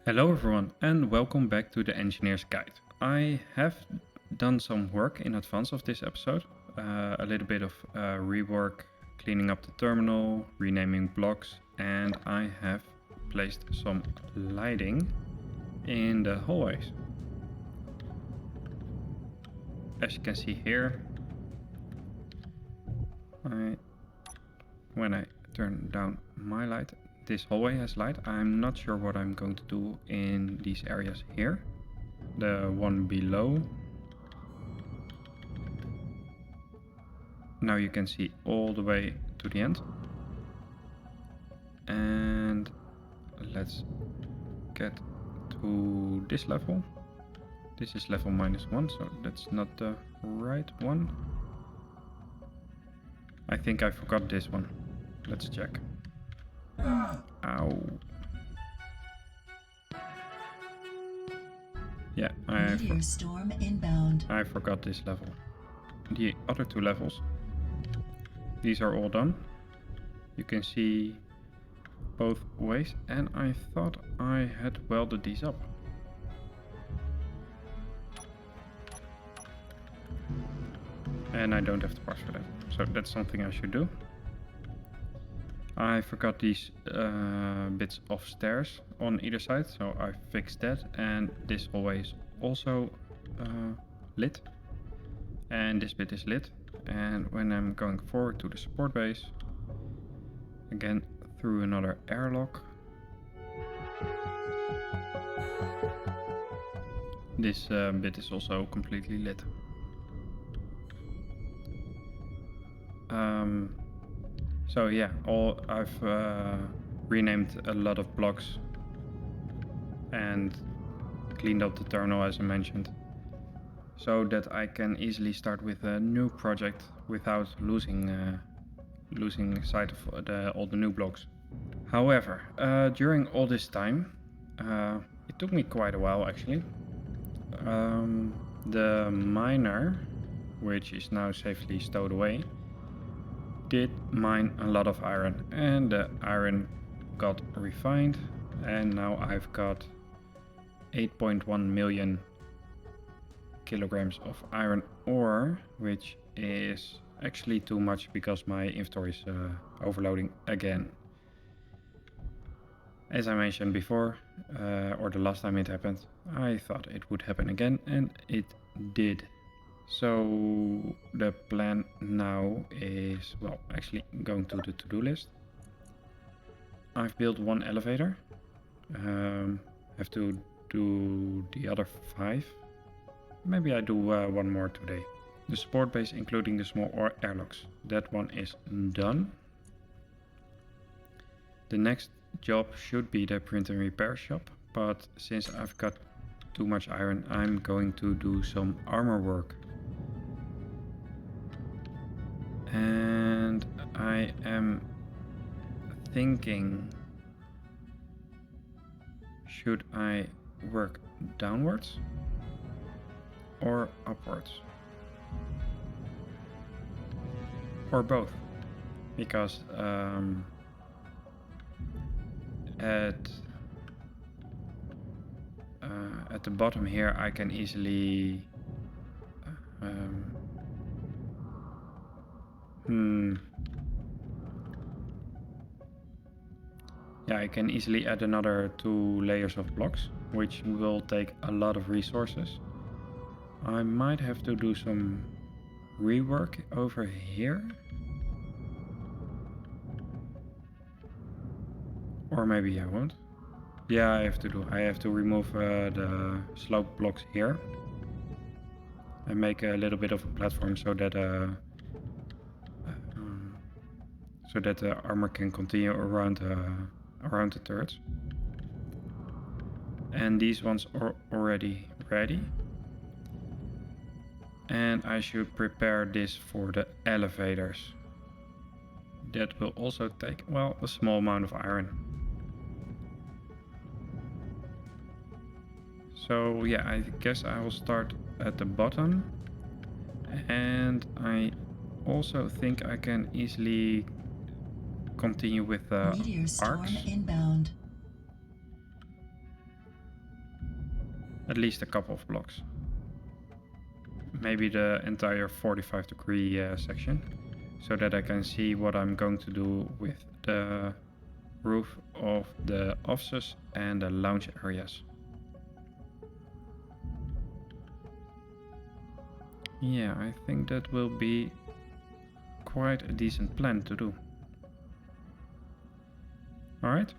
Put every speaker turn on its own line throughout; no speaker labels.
Hello everyone and welcome back to the Engineer's Guide. I have done some work in advance of this episode, a little bit of rework, cleaning up the terminal, renaming blocks, and I have placed some lighting in the hallways. As you can see here, when I turn down my light, this hallway has light. I'm not sure what I'm going to do in these areas here. The one below. Now you can see all the way to the end. And let's get to this level. This is level -1, so that's not the right one. I think I forgot this one. Let's check. Ow. Yeah,
storm inbound.
I forgot this level. The other two levels, these are all done. You can see both ways, and I thought I had welded these up. And I don't have the parts for that, so that's something I should do. I forgot these bits of stairs on either side, so I fixed that, and this hallway is also lit, and this bit is lit. And when I'm going forward to the support base, again through another airlock, this bit is also completely lit. So yeah, I've renamed a lot of blocks and cleaned up the terminal, as I mentioned, so that I can easily start with a new project without losing sight of all the new blocks. However, during all this time, it took me quite a while actually. The miner, which is now safely stowed away, did mine a lot of iron, and the iron got refined, and now I've got 8.1 million kilograms of iron ore, which is actually too much because my inventory is overloading again. As I mentioned before, or the last time it happened, I thought it would happen again, and it did. So the plan now is, well, actually going to the to-do list. I've built one elevator. Have to do the other 5. Maybe I do one more today. The support base, including the small airlocks, that one is done. The next job should be the print and repair shop, but since I've got too much iron, I'm going to do some armor work. And I am thinking, should I work downwards or upwards? Or both? Because at the bottom here I can easily yeah, I can easily add another 2 layers of blocks, which will take a lot of resources. I might have to do some rework over here. Or maybe I won't. Yeah, I have to remove the slope blocks here and make a little bit of a platform so that the armor can continue around the turrets. And these ones are already ready. And I should prepare this for the elevators. That will also take, well, a small amount of iron. So yeah, I guess I will start at the bottom. And I also think I can easily continue with the arcs.
Inbound.
at least a couple of blocks. Maybe the entire 45-degree section, so that I can see what I'm going to do with the roof of the offices and the lounge areas. Yeah, I think that will be quite a decent plan to do. Alright,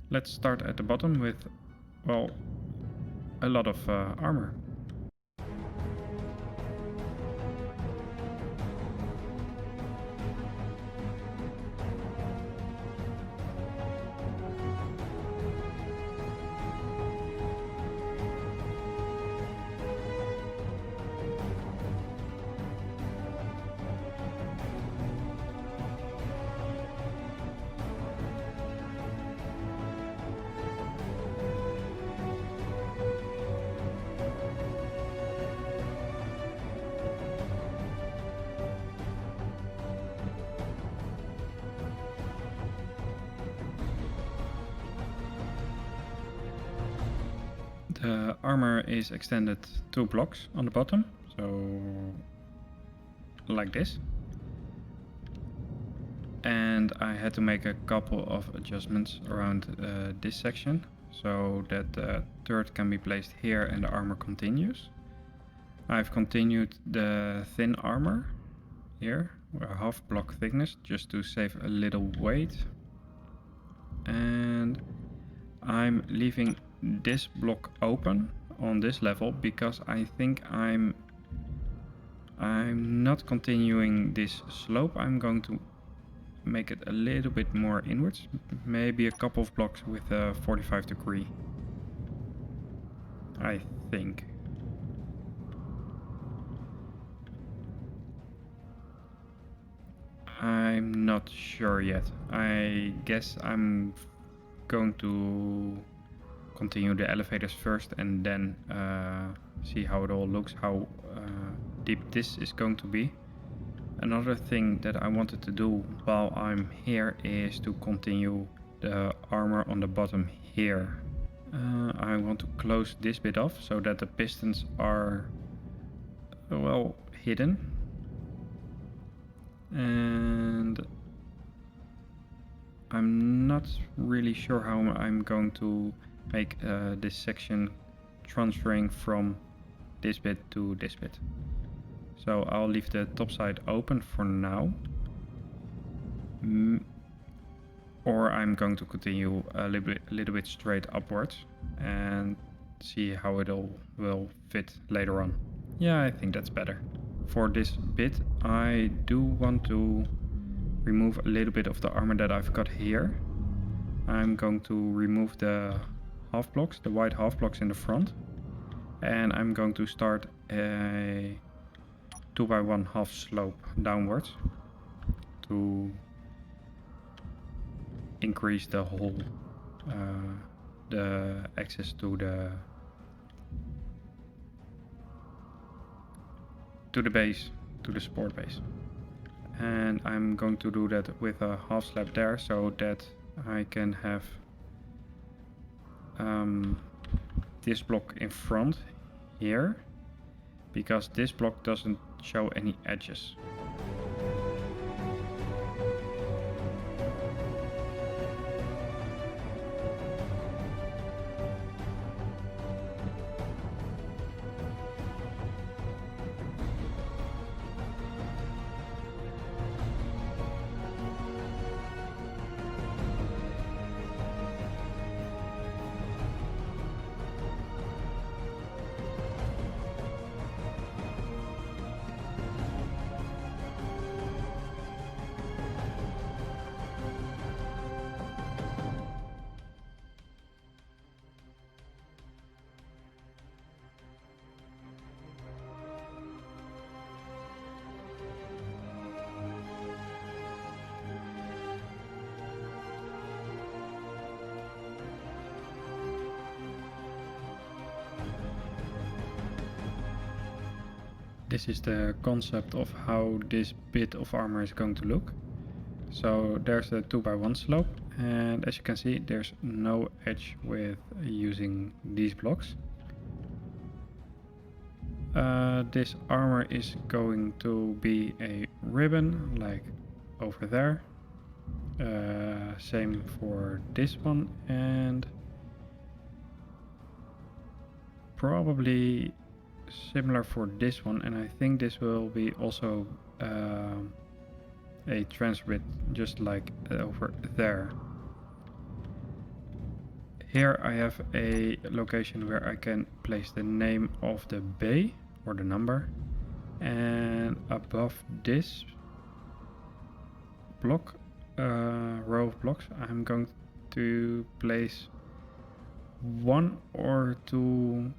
let's start at the bottom with, well, a lot of armor. The armor is extended 2 blocks on the bottom, so like this. And I had to make a couple of adjustments around this section, so that the turret can be placed here and the armor continues. I've continued the thin armor here, a half block thickness, just to save a little weight. And I'm leaving this block open on this level because I think I'm not continuing this slope. I'm going to make it a little bit more inwards, maybe a couple of blocks with a 45-degree, I think. I'm not sure yet. I guess I'm going to continue the elevators first and then see how it all looks, how deep this is going to be. Another thing that I wanted to do while I'm here is to continue the armor on the bottom here. I want to close this bit off so that the pistons are well hidden. And I'm not really sure how I'm going to make this section transferring from this bit to this bit. So I'll leave the top side open for now. Or I'm going to continue a little bit straight upwards and see how it all will fit later on. Yeah, I think that's better. For this bit, I do want to remove a little bit of the armor that I've got here. I'm going to remove the half blocks, the white half blocks in the front. And I'm going to start a 2x1 half slope downwards to increase the whole the access to the base, to the support base. And I'm going to do that with a half slab there so that I can have this block in front here, because this block doesn't show any edges. This is the concept of how this bit of armor is going to look. So there's the 2x1 slope, And as you can see, there's no edge with using these blocks. This armor is going to be a ribbon, like over there. Same for this one, and probably similar for this one. And I think this will be also a transfer bit, just like over there. Here I have a location where I can place the name of the bay or the number, and above this block, row of blocks, I'm going to place 1 or 2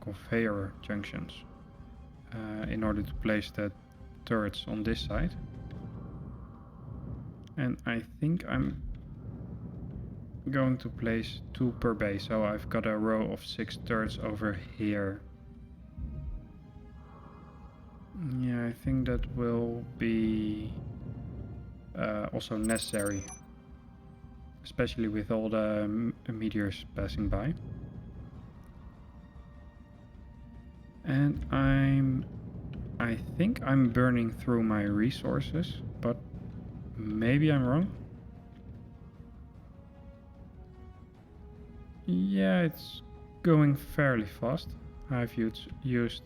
conveyor junctions in order to place the turrets on this side. And I think I'm going to place 2 per bay, so I've got a row of 6 turrets over here. Yeah, I think that will be also necessary, especially with all the meteors passing by. And I think I'm burning through my resources, but maybe I'm wrong. Yeah, it's going fairly fast. I've used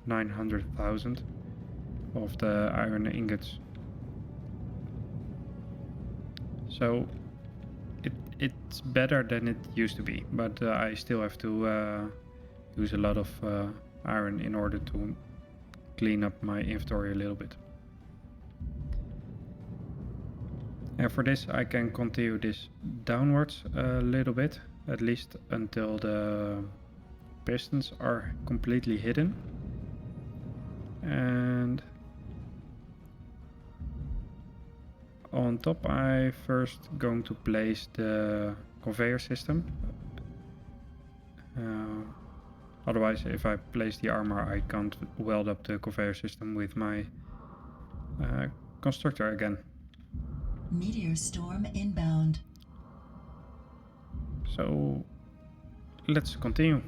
900,000 of the iron ingots. So it's better than it used to be, but I still have to use a lot of iron in order to clean up my inventory a little bit. And for this I can continue this downwards a little bit, at least until the pistons are completely hidden. And on top I first going to place the conveyor system. Otherwise, if I place the armor, I can't weld up the conveyor system with my constructor again.
Meteor storm inbound.
So let's continue.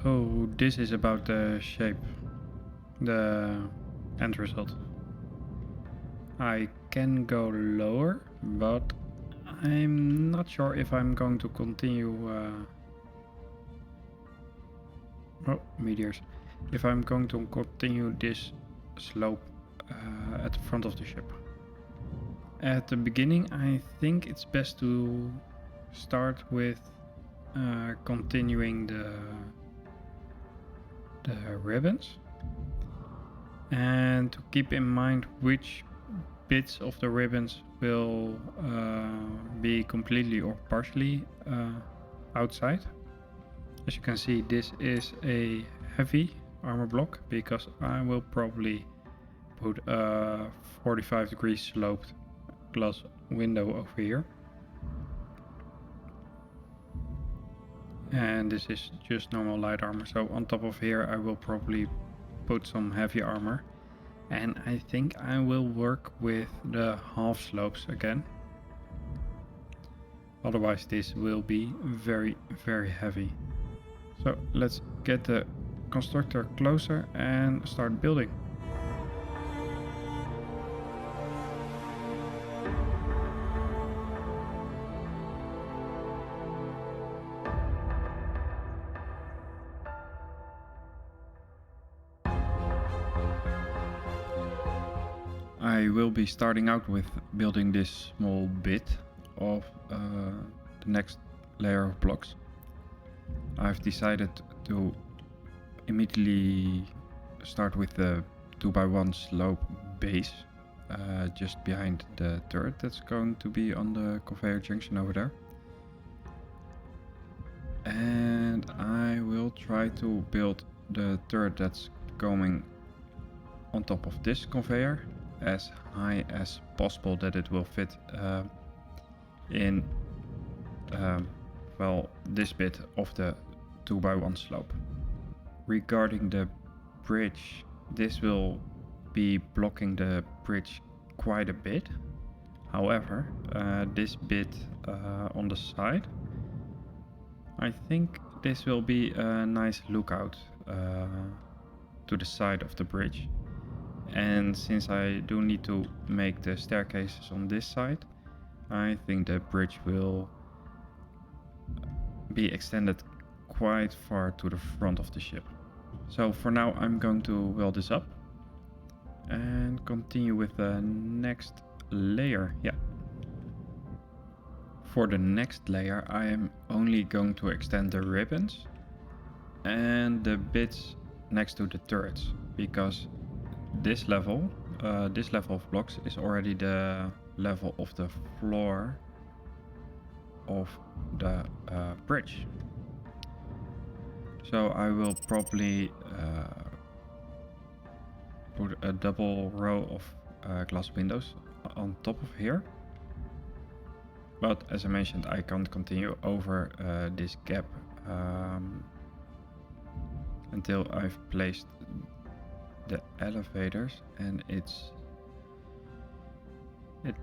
So this is about the shape, the end result. I can go lower, but I'm not sure if I'm going to continue meteors. If I'm going to continue this slope at the front of the ship. At the beginning, I think it's best to start with continuing the ribbons, and to keep in mind which bits of the ribbons will be completely or partially outside. As you can see, this is a heavy armor block because I will probably put a 45 degrees sloped glass window over here. And this is just normal light armor, so on top of here I will probably put some heavy armor. And I think I will work with the half slopes again. Otherwise this will be very, very heavy. So let's get the constructor closer and start building. I will be starting out with building this small bit of the next layer of blocks. I've decided to immediately start with the 2x1 slope base just behind the turret that's going to be on the conveyor junction over there. And I will try to build the turret that's going on top of this conveyor as high as possible, that it will fit in well, this bit of the 2x1 slope. Regarding the bridge, this will be blocking the bridge quite a bit. However, this bit on the side, I think this will be a nice lookout to the side of the bridge. And since I do need to make the staircases on this side, I think the bridge will be extended quite far to the front of the ship. So for now I'm going to weld this up and continue with the next layer. Yeah. For the next layer I am only going to extend the ribbons and the bits next to the turrets, because this level of blocks is already the level of the floor of the bridge. So I will probably put a double row of glass windows on top of here. But as I mentioned, I can't continue over this gap until I've placed the elevators, and it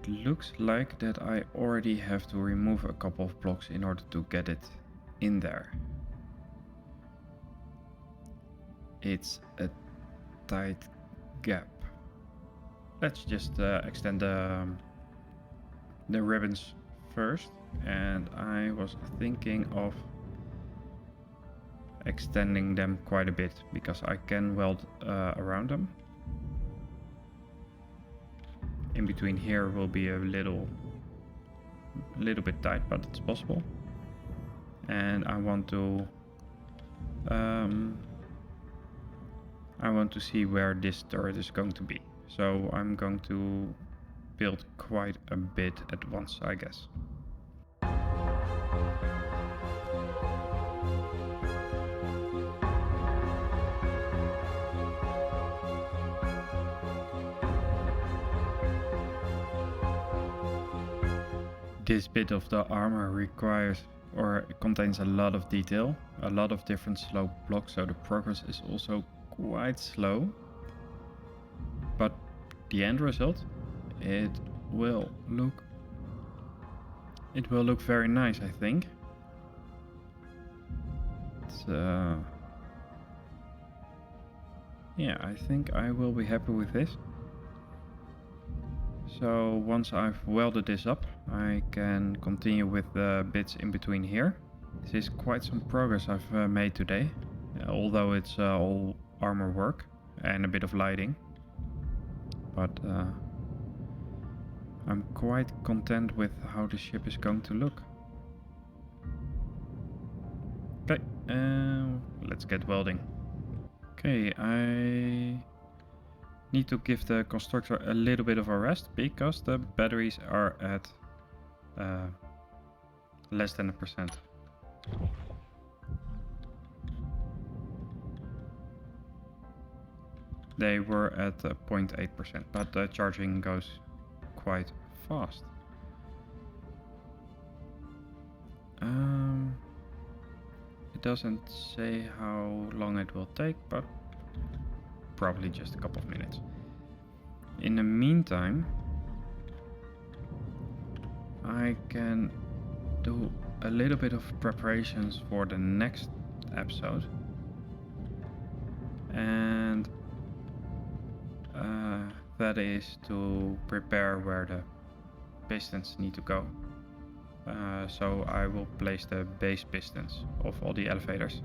looks like that I already have to remove a couple of blocks in order to get it in there. It's a tight gap. Let's just extend the ribbons first, and I was thinking of extending them quite a bit because I can weld around them. In between here will be a little bit tight, but it's possible. And I want to see where this turret is going to be. So I'm going to build quite a bit at once, I guess. This bit of the armor requires or contains a lot of detail, a lot of different slope blocks, so the progress is also quite slow. But the end result, it will look very nice, I think. It's yeah, I think I will be happy with this. So once I've welded this up, I can continue with the bits in between here. This is quite some progress I've made today, although it's all armor work and a bit of lighting. But I'm quite content with how the ship is going to look. Okay, let's get welding. Okay, I need to give the constructor a little bit of a rest because the batteries are at less than 1%. They were at 0.8%, but the charging goes quite fast. It doesn't say how long it will take, but probably just a couple of minutes. In the meantime, I can do a little bit of preparations for the next episode, and that is to prepare where the pistons need to go. So I will place the base pistons of all the elevators.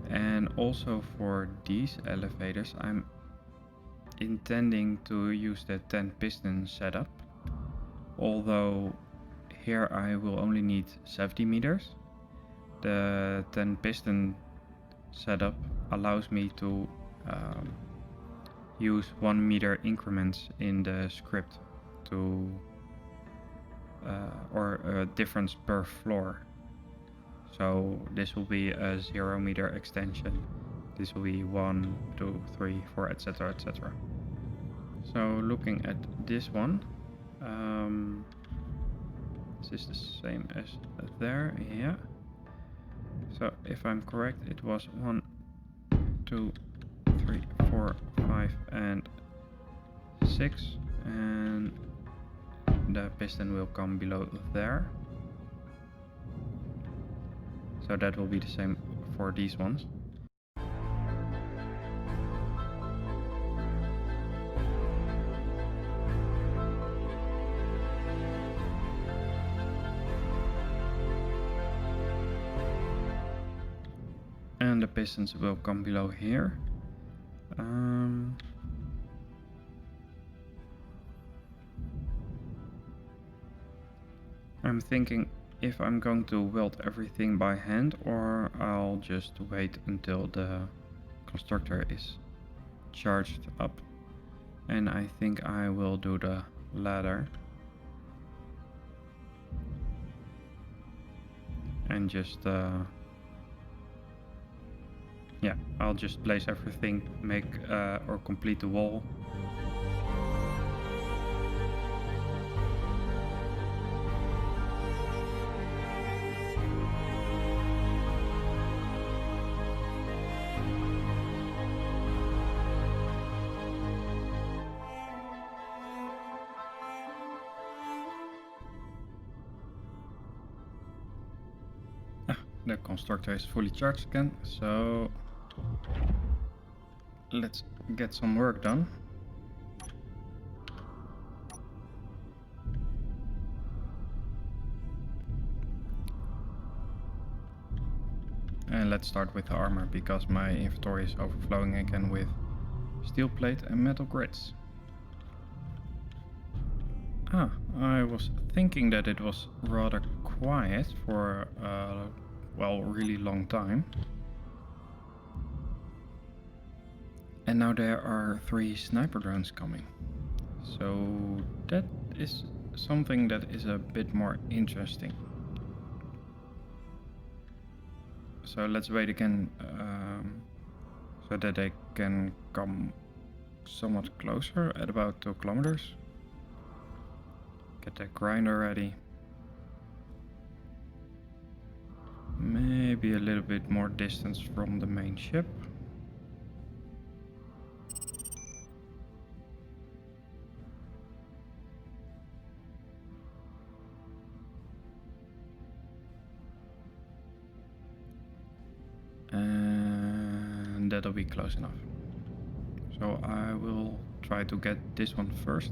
And also for these elevators, I'm intending to use the 10 piston setup, although here I will only need 70 meters. The 10 piston setup allows me to use 1 meter increments in the script to or a difference per floor. So this will be a 0 meter extension. This will be 1, 2, 3, 4, etc, etc. So looking at this one, this is the same as there, yeah. So if I'm correct, it was 1, 2, 3, 4, 5 and 6, and the piston will come below there. So that will be the same for these ones. And the pistons will come below here. I'm thinking if I'm going to weld everything by hand, or I'll just wait until the constructor is charged up. And I think I will do the latter. And just yeah, I'll just place everything, make or complete the wall. The constructor is fully charged again, so let's get some work done. And let's start with the armor, because my inventory is overflowing again with steel plate and metal grids. I was thinking that it was rather quiet for well, really long time. And now there are 3 sniper drones coming. So that is something that is a bit more interesting. So let's wait again so that they can come somewhat closer at about 2 kilometers. Get the grinder ready. Maybe a little bit more distance from the main ship. And that'll be close enough. So I will try to get this one first.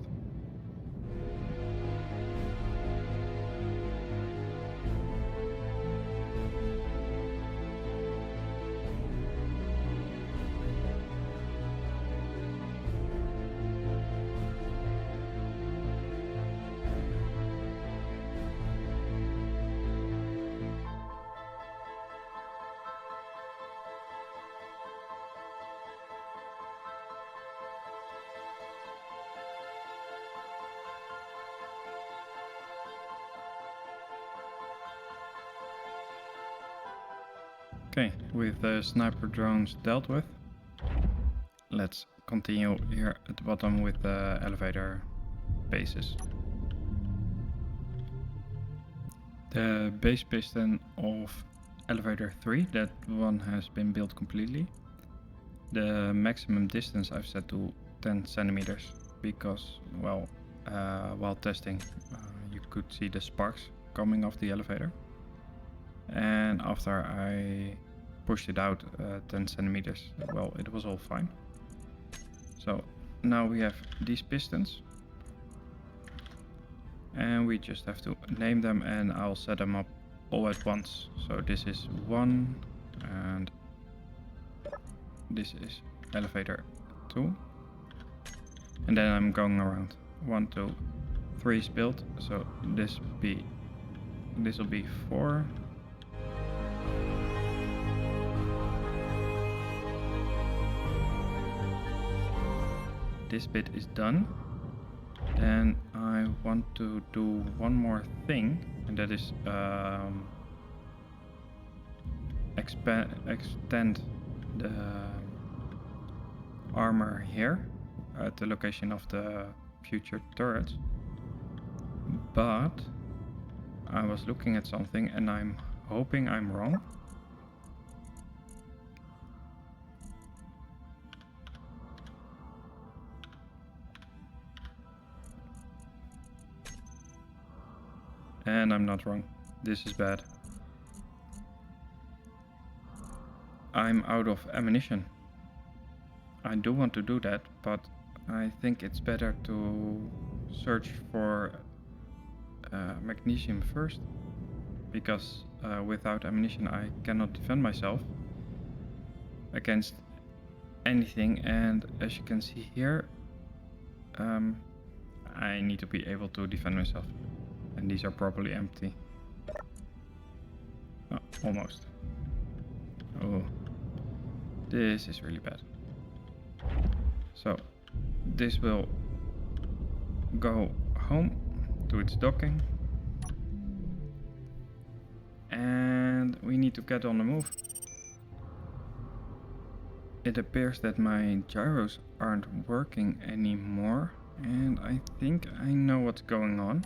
Okay, with the sniper drones dealt with, let's continue here at the bottom with the elevator bases. The base piston of elevator 3, that one has been built completely. The maximum distance I've set to 10 centimeters because, well, while testing you could see the sparks coming off the elevator. And after I pushed it out 10 centimeters, well, it was all fine. So now we have these pistons, and we just have to name them, and I'll set them up all at once. So this is 1, and this is elevator 2, and then I'm going around. 1, 2, 3 is built, so this will be 4. this bit is done, then I want to do one more thing, and that is extend the armor here at the location of the future turrets. But I was looking at something and I'm hoping I'm wrong. And I'm not wrong. This is bad. I'm out of ammunition. I do want to do that, but I think it's better to search for magnesium first, because without ammunition I cannot defend myself against anything, and as you can see here, I need to be able to defend myself, and these are probably empty. Oh, almost. Oh, this is really bad. So this will go home to its docking, and we need to get on the move. It appears that my gyros aren't working anymore, and I think I know what's going on.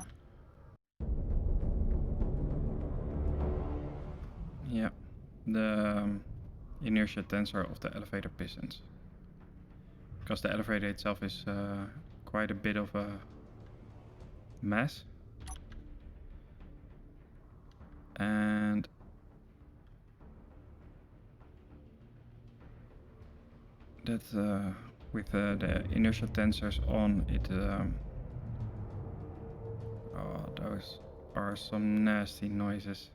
Yeah, the inertia tensor of the elevator pistons. Because the elevator itself is quite a bit of a mess. And that with the inertia tensors on, it oh, those are some nasty noises.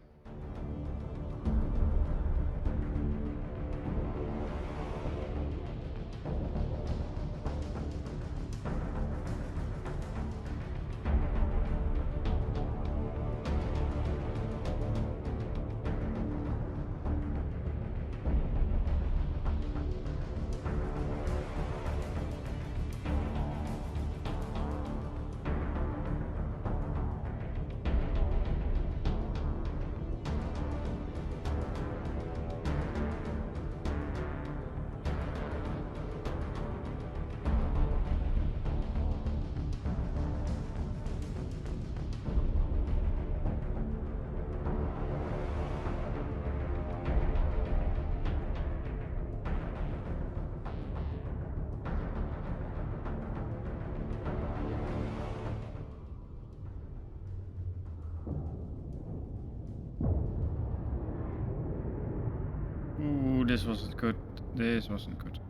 Ooh, this wasn't good. This wasn't good.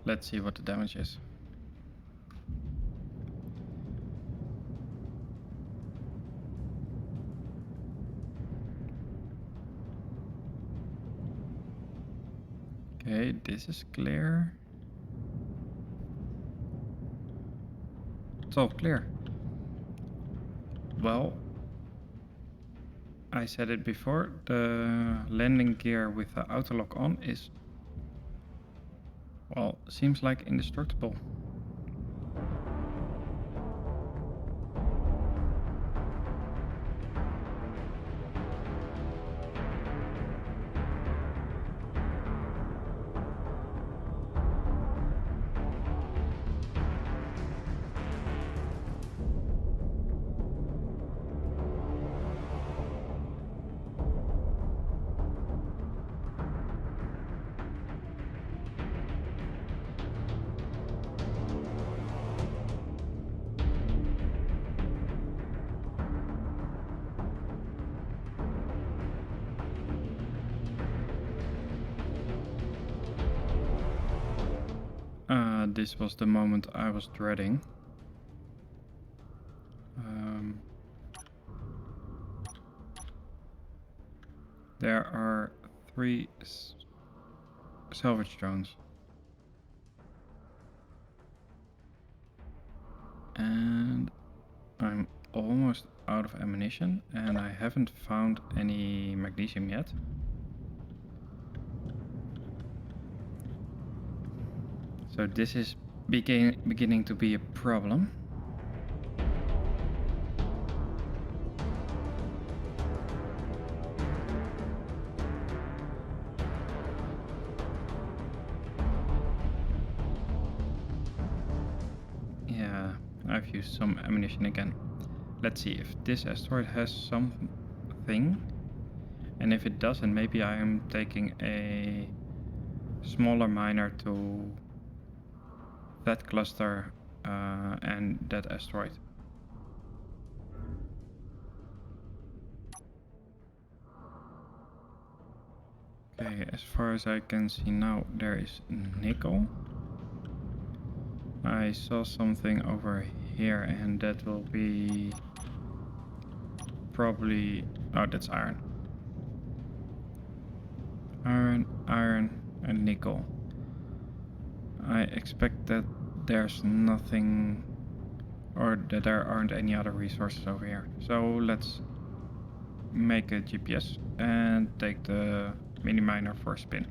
Let's see what the damage is. Okay, this is clear. It's all clear. Well, I said it before, the landing gear with the autolock on is, well, seems like indestructible. This was the moment I was dreading. There are 3 salvage drones. And I'm almost out of ammunition, and I haven't found any magnesium yet. So this is beginning to be a problem. Yeah, I've used some ammunition again. Let's see if this asteroid has something. And if it doesn't, maybe I am taking a smaller miner to that cluster and that asteroid. Okay, as far as I can see now, there is nickel. I saw something over here, and that will be probably... oh, that's iron. Iron, and nickel. I expect that there's nothing, or that there aren't any other resources over here. So let's make a GPS and take the mini miner for a spin.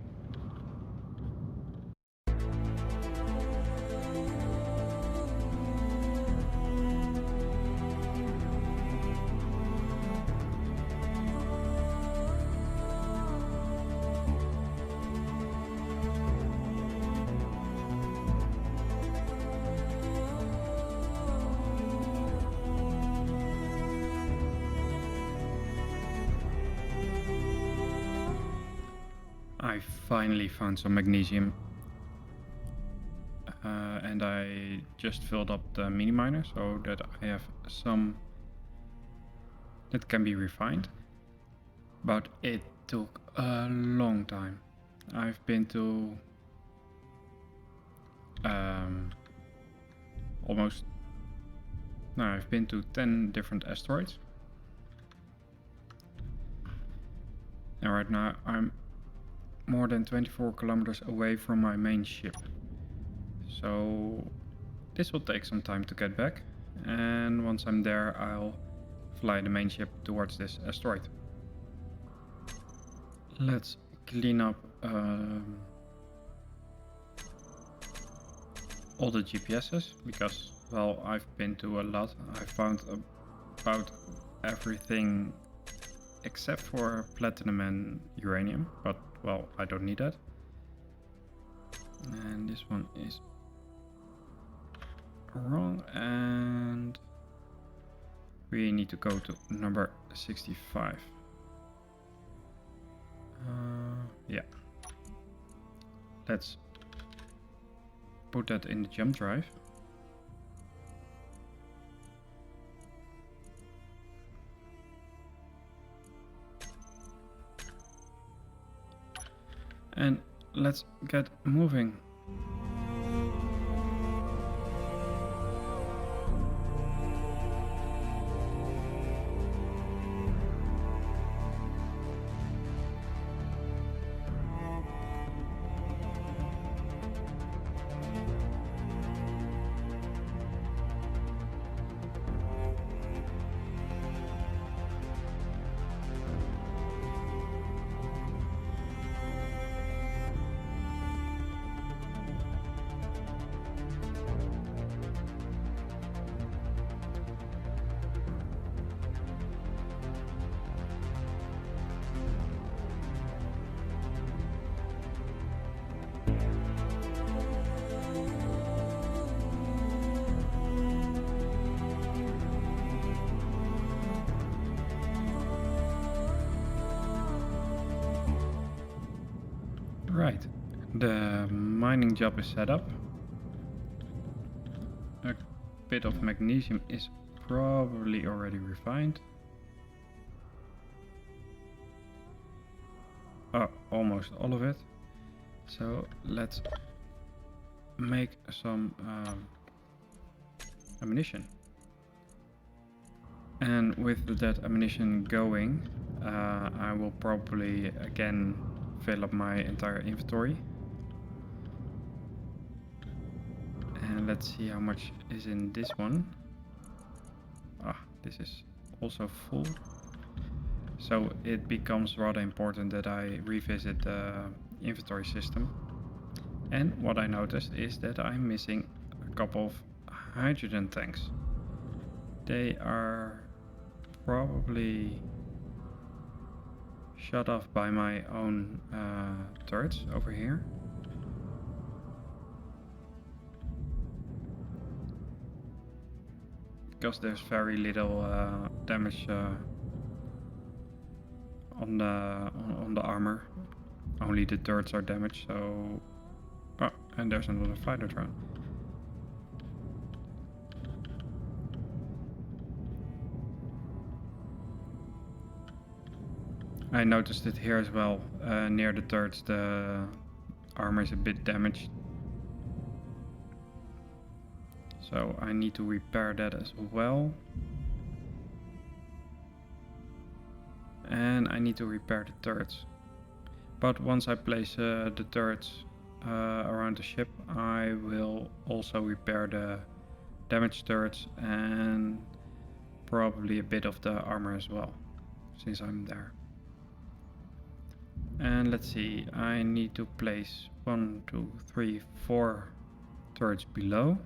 I finally found some magnesium, and I just filled up the mini miner so that I have some that can be refined, but it took a long time. I've been to I've been to 10 different asteroids, and right now I'm more than 24 kilometers away from my main ship. So this will take some time to get back, and once I'm there I'll fly the main ship towards this asteroid. Let's clean up all the GPSs, because, well, I've been to a lot. I found about everything except for platinum and uranium, but, well, I don't need that. And this one is wrong, and we need to go to number 65. Yeah. Let's put that in the jump drive. And let's get moving. Right, the mining job is set up. A bit of magnesium is probably already refined. Oh, almost all of it. So let's make some ammunition. And with that ammunition going, I will probably again fill up my entire inventory. And let's see how much is in this one. This is also full. So it becomes rather important that I revisit the inventory system. And what I noticed is that I'm missing a couple of hydrogen tanks. They are probably shut off by my own turrets over here. Because there's very little damage on the armor. Only the turrets are damaged, so... Oh, and there's another fighter drone. I noticed it here as well. Near the turrets the armor is a bit damaged. So I need to repair that as well. And I need to repair the turrets. But once I place the turrets around the ship, I will also repair the damaged turrets and probably a bit of the armor as well, since I'm there. And let's see, I need to place 1, 2, 3, 4 turrets below.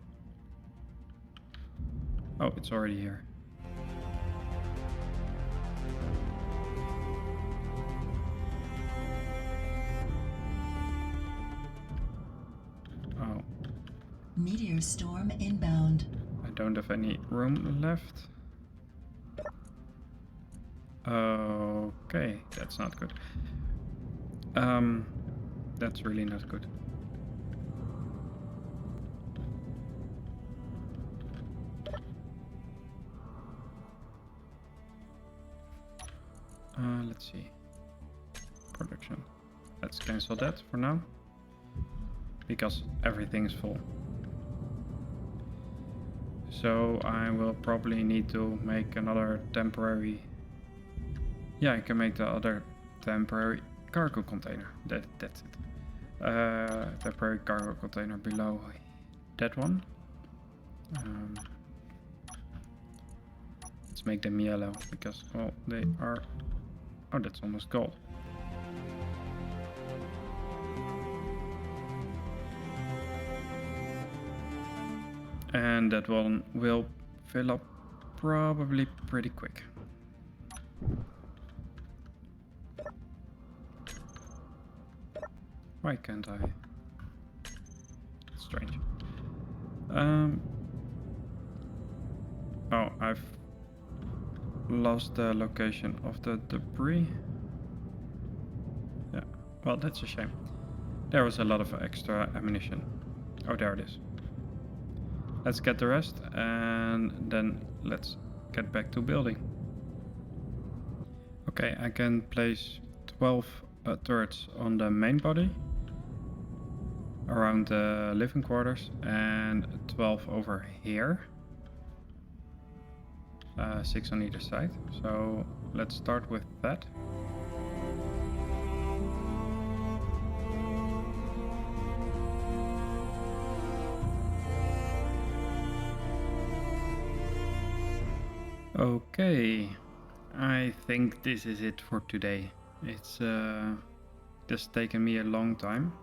Oh, it's already here. Oh.
Meteor storm inbound.
I don't have any room left. Okay, that's not good. That's really not good. Let's see. Production. Let's cancel that for now. Because everything is full. So I will probably need to make another temporary... Yeah, I can make the other temporary cargo container. That's it. Temporary cargo container below that one. Let's make them yellow because, well, they are... Oh, that's almost gold. And that one will fill up probably pretty quick. Why can't I? Strange. Oh, I've lost the location of the debris. Yeah, well, that's a shame. There was a lot of extra ammunition. Oh, there it is. Let's get the rest and then let's get back to building. Okay, I can place 12 turrets on the main body around the living quarters and 12 over here. 6 on either side. So let's start with that. Okay, I think this is it for today. It's just taken me a long time.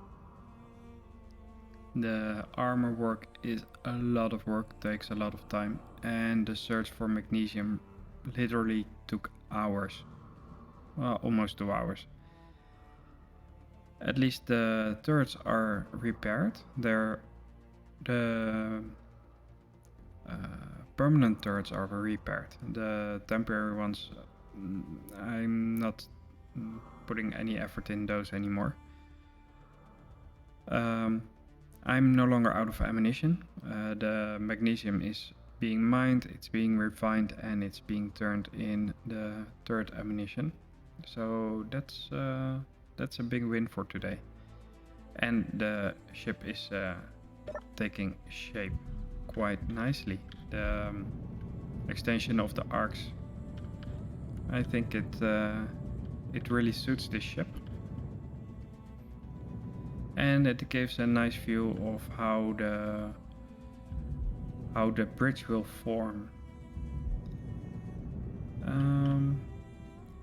The armor work is a lot of work, takes a lot of time, and the search for magnesium literally took hours. Well, almost 2 hours. At least the turrets are repaired. The permanent turrets are repaired. The temporary ones, I'm not putting any effort in those anymore. I'm no longer out of ammunition. The magnesium is being mined, it's being refined, and it's being turned in the turret ammunition. So that's a big win for today. And the ship is taking shape quite nicely. The extension of the arcs, I think it really suits this ship. And it gives a nice view of how the bridge will form.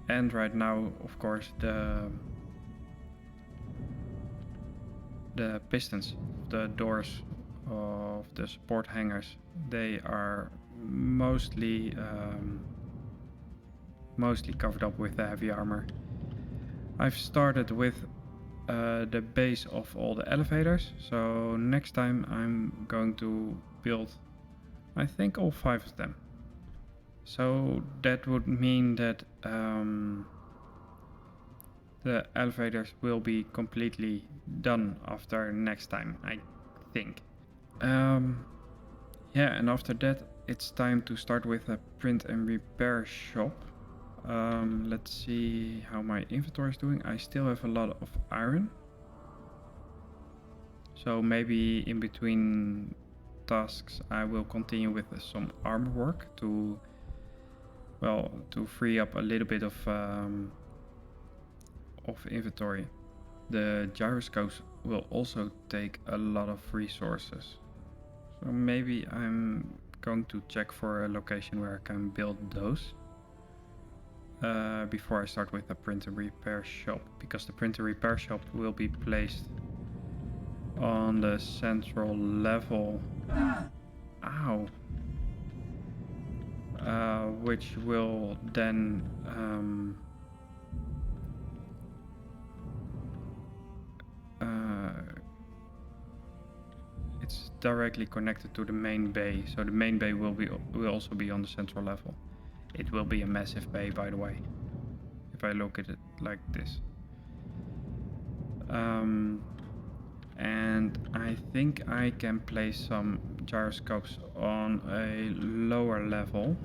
And right now, of course, the the pistons, the doors of the support hangers, they are mostly covered up with the heavy armor. I've started with the base of all the elevators, so next time I'm going to build, I think, all 5 of them. So that would mean that the elevators will be completely done after next time, I think. Yeah, and after that it's time to start with a print and repair shop. Let's see how my inventory is doing. I still have a lot of iron. So maybe in between tasks I will continue with some armor work to free up a little bit of inventory. The gyroscopes will also take a lot of resources. So maybe I'm going to check for a location where I can build those before I start with the printer repair shop, because the printer repair shop will be placed on the central level. Ow. Which will then it's directly connected to the main bay, so the main bay will also be on the central level. It will be a massive bay, by the way, if I look at it like this. And I think I can place some gyroscopes on a lower level,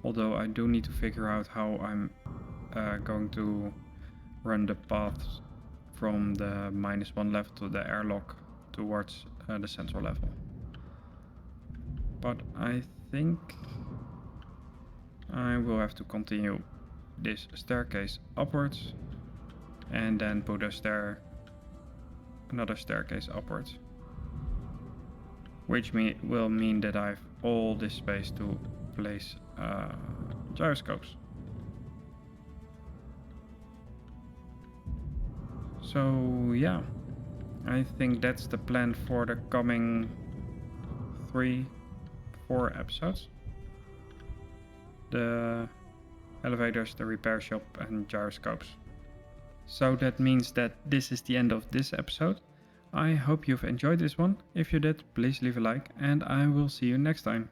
although I do need to figure out how I'm going to run the paths from the -1 level to the airlock towards the central level. But I think I will have to continue this staircase upwards and then put another staircase upwards, which will mean that I have all this space to place gyroscopes. So yeah, I think that's the plan for the coming 3-4 episodes. The elevators, the repair shop, and gyroscopes. So that means that this is the end of this episode. I hope you've enjoyed this one. If you did, please leave a like, and I will see you next time.